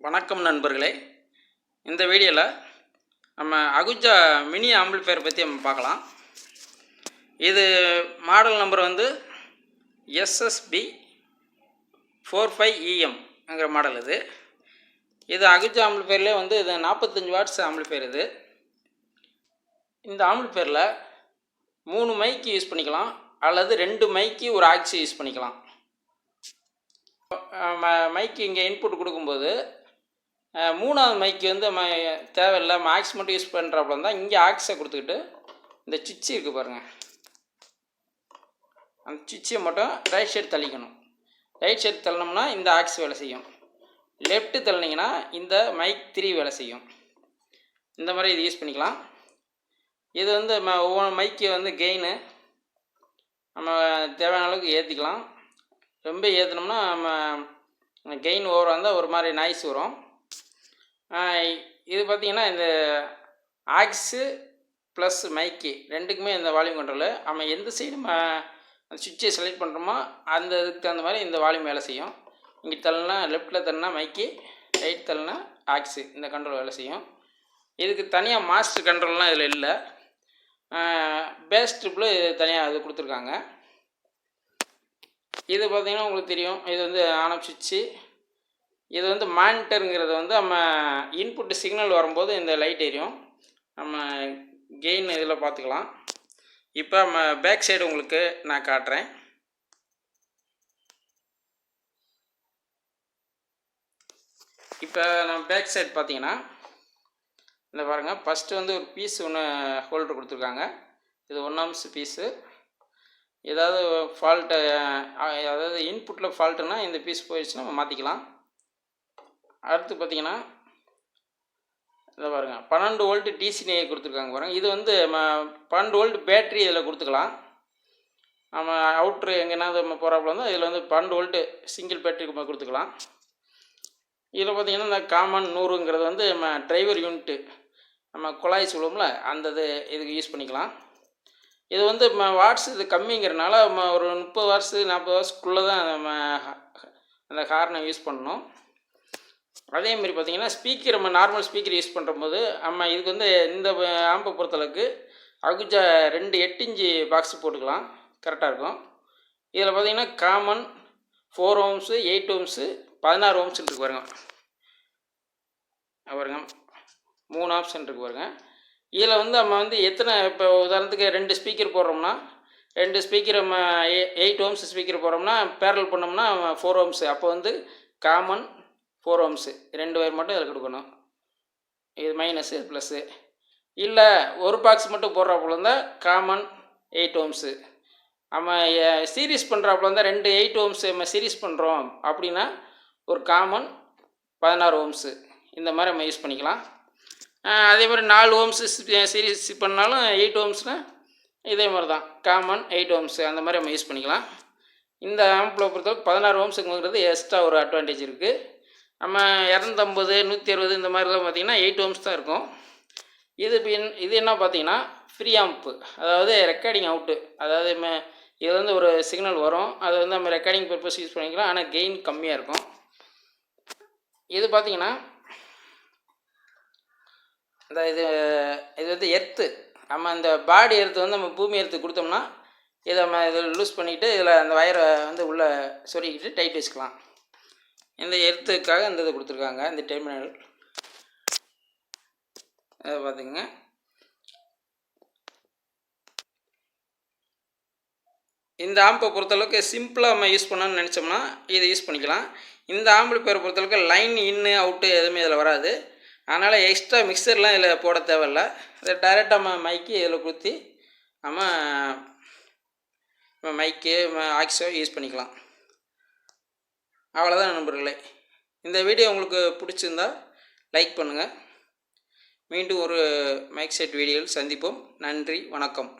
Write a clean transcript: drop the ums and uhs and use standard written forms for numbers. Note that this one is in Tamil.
வணக்கம் நண்பர்களே. இந்த வீடியோவில் நம்ம அகுஜா மினி ஆம்பிளிஃபையர் பற்றி நம்ம பார்க்கலாம். இது மாடல் நம்பர் வந்து SSB-45EM மாடல். இது அகுஜா ஆம்பிளிஃபையர்லேயே வந்து இது 45 வாட்ஸ் ஆம்பிளிஃபையர். இந்த ஆம்பிளிஃபையரில் 3 மைக்கு யூஸ் பண்ணிக்கலாம், அல்லது 2 மைக்கு ஒரு ஆக்சி யூஸ் பண்ணிக்கலாம். மைக்கு இங்கே இன்புட் கொடுக்கும்போது 3வது மைக்கு வந்து தேவையில்லை, மேக்ஸ் மட்டும் யூஸ் பண்ணுறாப்புல தான் இங்கே ஆக்ஸை கொடுத்துக்கிட்டு இந்த சுவிட்சு இருக்குது பாருங்கள், அந்த சுவிட்சை மட்டும் ரைட் சைடு தள்ளிக்கணும். ரைட் சைடு தள்ளினோம்னா இந்த ஆக்ஸ் வேலை செய்யும், லெஃப்ட்டு தள்ளினீங்கன்னா இந்த மைக் 3 வேலை செய்யும். இந்த மாதிரி இது யூஸ் பண்ணிக்கலாம். இது வந்து ஒவ்வொரு மைக்கு வந்து கெயினு நம்ம தேவையான அளவுக்கு ஏற்றிக்கலாம். ரொம்ப ஏற்றினோம்னா நம்ம கெயின் ஓவராக இருந்தால் ஒரு மாதிரி நாய்ஸ் வரும். இது பார்த்திங்கன்னா இந்த ஆக்ஸு ப்ளஸ் மைக்கு ரெண்டுக்குமே இந்த வால்யூம் கண்ட்ரோலு. நம்ம எந்த சைடு அந்த சுவிட்சை செலக்ட் பண்ணுறோமோ அந்த இதுக்கு தகுந்த மாதிரி இந்த வால்யூம் வேலை செய்யும். இங்கே தள்ளினா லெஃப்ட்டில் தள்ளினா மைக்கு, ரைட் தள்ளினா ஆக்ஸு, இந்த கண்ட்ரோல் வேலை செய்யும். இதுக்கு தனியாக மாஸ்டர் கண்ட்ரோல்லாம் இதில் இல்லை. பேஸ் ட்ரிப்பில் தனியாக இது கொடுத்துருக்காங்க. இது பார்த்திங்கன்னா உங்களுக்கு தெரியும், இது வந்து ஆன் ஆஃப் சுவிட்சு. இது வந்து மானிட்டருங்கிறது வந்து நம்ம இன்புட்டு சிக்னல் வரும்போது இந்த லைட் எரியும். நம்ம கெயின் இதில் பார்த்துக்கலாம். இப்போ நம்ம பேக் சைடு உங்களுக்கு நான் காட்டுறேன். இப்போ நம்ம பேக் சைடு பார்த்தீங்கன்னா இந்த பாருங்கள், ஃபஸ்ட்டு வந்து ஒரு பீஸ் ஒன்று ஹோல்டர் கொடுத்துருக்காங்க. இது 1 ஆம்ஸ் பீஸு. ஏதாவது ஃபால்ட்டு, அதாவது இன்புட்டில் ஃபால்ட்டுன்னா இந்த பீஸ் போயிடுச்சுன்னா நம்ம மாற்றிக்கலாம். அடுத்து பார்த்திங்கன்னா இதை பாருங்கள், 12 வோல்ட்டு டிசி கொடுத்துருக்காங்க பாருங்கள். இது வந்து 12 வோல்ட் பேட்ரி இதில் கொடுத்துக்கலாம். நம்ம அவுட்ரு எங்கேனா நம்ம போகிறாப்புல வந்து இதில் வந்து 12 வோல்ட்டு சிங்கிள் பேட்ரி கொடுத்துக்கலாம். இதில் பார்த்திங்கன்னா இந்த காமன் 100ங்கிறது வந்து நம்ம டிரைவர் யூனிட்டு, நம்ம குழாய் சொல்லுவோம்ல, அந்த இதுக்கு யூஸ் பண்ணிக்கலாம். இது வந்து வாட்ஸ் இது கம்மிங்கிறனால நம்ம ஒரு 30 வாட்ஸு 40 வாட்ஸ்க்குள்ளே தான் நம்ம அந்த ஹார்னை யூஸ் பண்ணணும். அதேமாதிரி பார்த்திங்கன்னா ஸ்பீக்கர், நம்ம நார்மல் ஸ்பீக்கர் யூஸ் பண்ணும்போது நம்ம இதுக்கு வந்து இந்த ஆம்பை பொறுத்தளவுக்கு அகுஜா 2 8 இன்ச்சு பாக்ஸ் போட்டுக்கலாம், கரெக்டாக இருக்கும். இதில் பார்த்திங்கன்னா காமன் 4 ஓம்ஸு 8 ஓம்ஸு 16 ஓம்ஸ் இருக்கு பாருங்க. பாருங்க 3 ஆப்ஷன் இருக்குது பாருங்க. இதில் வந்து நம்ம வந்து எத்தனை, இப்போ உதாரணத்துக்கு 2 ஸ்பீக்கர் போடுறோம்னா 2 ஸ்பீக்கர் நம்ம 8 ஓம்ஸ் ஸ்பீக்கர் போடுறோம்னா பேரல் பண்ணோம்னா 4 ஓம்ஸு. அப்போ வந்து காமன் 4 ஓம்ஸு 2 வயர் மட்டும் இதில் கொடுக்கணும். இது மைனஸு ப்ளஸ்ஸு. இல்லை ஒரு பாக்ஸ் மட்டும் போடுறாப்புல இருந்தால் காமன் 8 ஓம்ஸு. நம்ம சீரீஸ் பண்ணுறாப்புல இருந்தால் 2 8 ஓம்ஸு நம்ம சீரீஸ் பண்ணுறோம் அப்படின்னா ஒரு காமன் 16 ஓம்ஸு. இந்த மாதிரி நம்ம யூஸ் பண்ணிக்கலாம். அதே மாதிரி 4 ஓம்ஸு சீரீஸ் பண்ணாலும் 8 ஓம்ஸ்னால் இதே மாதிரி தான் காமன் 8 ஓம்ஸு, அந்த மாதிரி நம்ம யூஸ் பண்ணிக்கலாம். இந்த ஆம்பிளை பொறுத்தவரைக்கும் 16 ஓம்ஸுங்கிறது எக்ஸ்ட்ரா ஒரு அட்வான்டேஜ் இருக்குது. நம்ம 250 160 இந்த மாதிரிலாம் பார்த்திங்கன்னா 8 ஓம்ஸ் தான் இருக்கும். இது என்ன பார்த்திங்கன்னா ஃப்ரீ ஆம்ப்பு, அதாவது ரெக்கார்டிங் அவுட்டு. அதாவது இது வந்து ஒரு சிக்னல் வரும், அது வந்து நம்ம ரெக்கார்டிங் பர்பஸ் யூஸ் பண்ணிக்கலாம். ஆனால் கெயின் கம்மியாக இருக்கும். இது பார்த்திங்கன்னா இந்த இது வந்து எர்த்து, நம்ம இந்த பாடி எர்த்து வந்து நம்ம பூமி எர்த்து கொடுத்தோம்னா இதை நம்ம இதில் லூஸ் பண்ணிக்கிட்டு இதில் அந்த வயரை வந்து உள்ளே சொருகிக்கிட்டு டைட் வச்சுக்கலாம். இந்த எர்த்துக்காக இந்த இதை கொடுத்துருக்காங்க, இந்த டெர்மினல். அதை பார்த்துங்க. இந்த ஆம்பை பொறுத்தளவுக்கு சிம்பிளாக நம்ம யூஸ் பண்ணணும்னு நினச்சோம்னா இதை யூஸ் பண்ணிக்கலாம். இந்த ஆம்பிளிஃபையர் பொறுத்தளவுக்கு லைன் இன்னு அவுட்டு எதுவுமே இதில் வராது. அதனால் எக்ஸ்ட்ரா மிக்சர்லாம் இதில் போட தேவையில்லை. இதை டைரெக்டாக நம்ம மைக்கு இதில் கொடுத்து நம்ம மைக்கு ஆக்ஸோ யூஸ் பண்ணிக்கலாம். அவ்வளோதான் நண்பர்களே. இந்த வீடியோ உங்களுக்கு பிடிச்சிருந்தா லைக் பண்ணுங்கள். மீண்டும் ஒரு மைக் செட் வீடியோவில் சந்திப்போம். நன்றி, வணக்கம்.